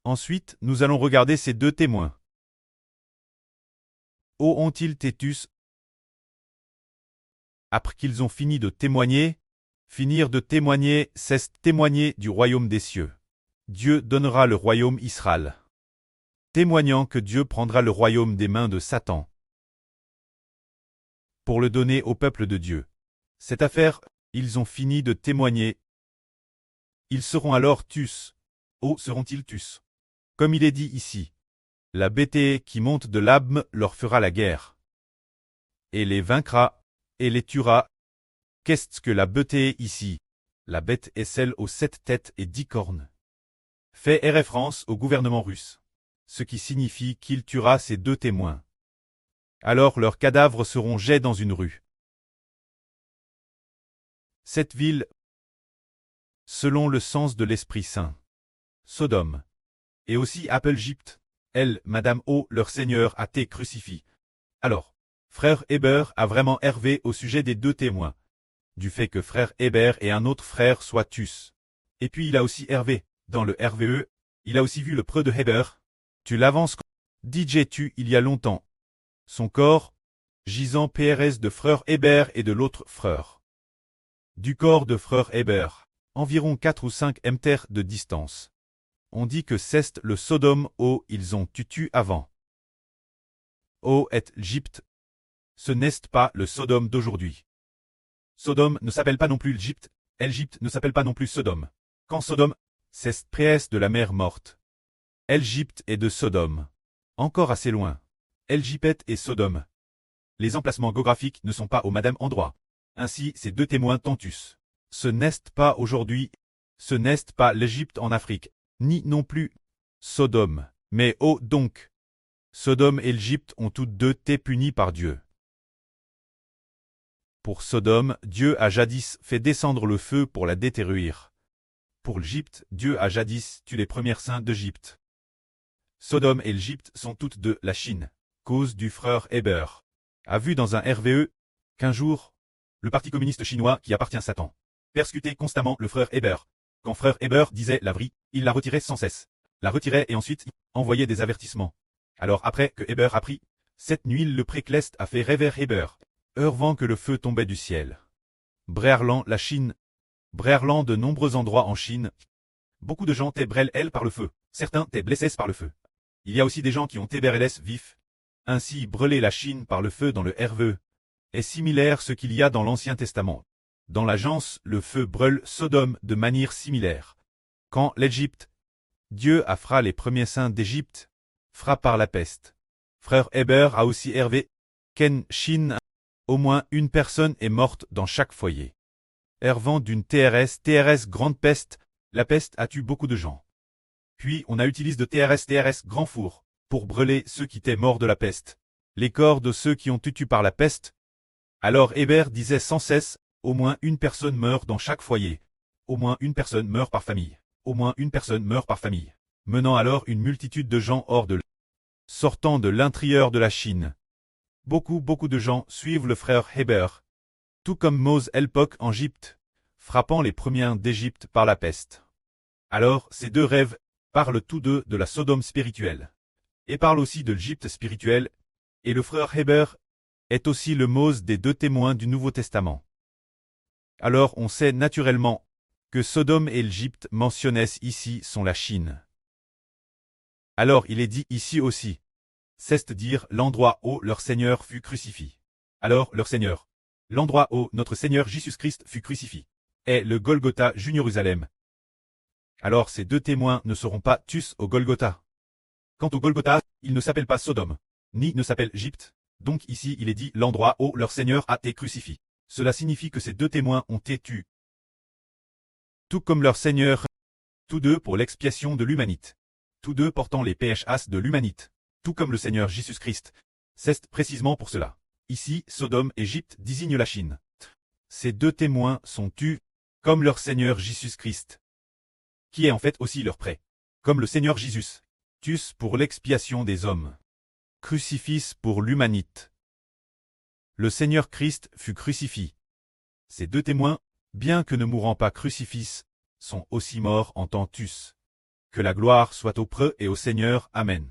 Ensuite, nous allons regarder ces deux témoins. Où ont-ils Tétus? Après qu'ils ont fini de témoigner, finir de témoigner, c'est témoigner du royaume des cieux. Dieu donnera le royaume Israël. Témoignant que Dieu prendra le royaume des mains de Satan pour le donner au peuple de Dieu. Cette affaire, ils ont fini de témoigner. Ils seront alors tus. Où seront-ils tus? Comme il est dit ici. La bête qui monte de l'abîme leur fera la guerre. Et les vaincra, et les tuera. Qu'est-ce que la bête ici? La bête est celle aux 7 têtes et 10 cornes. Fait référence au gouvernement russe. Ce qui signifie qu'il tuera ces deux témoins. Alors leurs cadavres seront jetés dans une rue. Cette ville, selon le sens de l'Esprit Saint, Sodome, et aussi appelle Égypte, elle, Madame O, leur Seigneur a été crucifié. Alors, frère Hébert a vraiment hervé au sujet des deux témoins, du fait que frère Hébert et un autre frère soient tus. Et puis il a aussi hervé, dans le RVE, il a aussi vu le preux de Hébert. Tu l'avances, DJ il y a longtemps. Son corps, gisant PRS de frère Hébert et de l'autre frère. Du corps de frère Hébert, environ 4 ou 5 mètres de distance. On dit que c'est le Sodome où ils ont tutu avant. Où est l'Égypte? Ce n'est pas le Sodome d'aujourd'hui. Sodome ne s'appelle pas non plus l'Égypte, l'Égypte ne s'appelle pas non plus Sodome. Quand Sodome, c'est près de la mer morte. L'Égypte est de Sodome. Encore assez loin. L'Égypte et Sodome. Les emplacements géographiques ne sont pas au madame endroit. Ainsi, ces deux témoins tentus. Ce n'est pas aujourd'hui, ce n'est pas l'Égypte en Afrique, ni non plus Sodome. Mais oh donc! Sodome et l'Égypte ont toutes deux été punis par Dieu. Pour Sodome, Dieu a jadis fait descendre le feu pour la détruire. Pour l'Égypte, Dieu a jadis tué les premiers saints d'Égypte. Sodome et l'Égypte sont toutes deux la Chine, cause du frère Hébert. A vu dans un RVE qu'un jour, le parti communiste chinois qui appartient à Satan persécutait constamment le frère Hébert. Quand frère Hébert disait la vraie, il la retirait sans cesse. La retirait et ensuite envoyait des avertissements. Alors après que Hébert a pris, cette nuit le précleste a fait rêver Hébert, heurvant que le feu tombait du ciel. Brèrland, la Chine. Brèrland, de nombreux endroits en Chine. Beaucoup de gens étaient brûlés par le feu. Certains étaient blessés par le feu. Il y a aussi des gens qui ont été brûlés vifs. Ainsi, brûler la Chine par le feu dans le RVE est similaire à ce qu'il y a dans l'Ancien Testament. Dans l'agence, le feu brûle Sodome de manière similaire. Quand l'Égypte, Dieu a frappé les premiers saints d'Égypte, frappé par la peste. Frère Hébert a aussi hervé qu'en Chine, au moins une personne est morte dans chaque foyer. Hervant d'une TRS grande peste, la peste a tué beaucoup de gens. Puis on a utilisé de TRS grand four, pour brûler ceux qui étaient morts de la peste. Les corps de ceux qui ont été tués par la peste. Alors Hébert disait sans cesse, au moins une personne meurt dans chaque foyer. Au moins une personne meurt par famille. Au moins une personne meurt par famille. Menant alors une multitude de gens hors de sortant de l'intérieur de la Chine. Beaucoup de gens suivent le frère Hébert. Tout comme Mose Elpok en Égypte, frappant les premiers d'Égypte par la peste. Alors, ces deux rêves parlent tous deux de la Sodome spirituelle. Et parlent aussi de l'Égypte spirituelle, et le frère Hébert est aussi le Mose des deux témoins du Nouveau Testament. Alors on sait naturellement que Sodome et l'Égypte mentionnés ici sont la Chine. Alors il est dit ici aussi, c'est-à-dire l'endroit où leur Seigneur fut crucifié. Alors leur Seigneur, l'endroit où notre Seigneur Jésus-Christ fut crucifié, est le Golgotha Jérusalem. Alors ces deux témoins ne seront pas tus au Golgotha. Quant au Golgotha, il ne s'appelle pas Sodome, ni ne s'appelle Égypte, donc ici il est dit l'endroit où leur Seigneur a été crucifié. Cela signifie que ces deux témoins ont été tués. Tout comme leur Seigneur, tous deux pour l'expiation de l'humanité. Tous deux portant les PHAs de l'humanité. Tout comme le Seigneur Jésus-Christ. C'est précisément pour cela. Ici, Sodome et Égypte désignent la Chine. Ces deux témoins sont tués, comme leur Seigneur Jésus-Christ, qui est en fait aussi leur prêt. Comme le Seigneur Jésus, tués pour l'expiation des hommes. Crucifix pour l'humanité. Le Seigneur Christ fut crucifié. Ces deux témoins, bien que ne mourant pas crucifix, sont aussi morts en tant tus. Que la gloire soit au Preux et au Seigneur. Amen.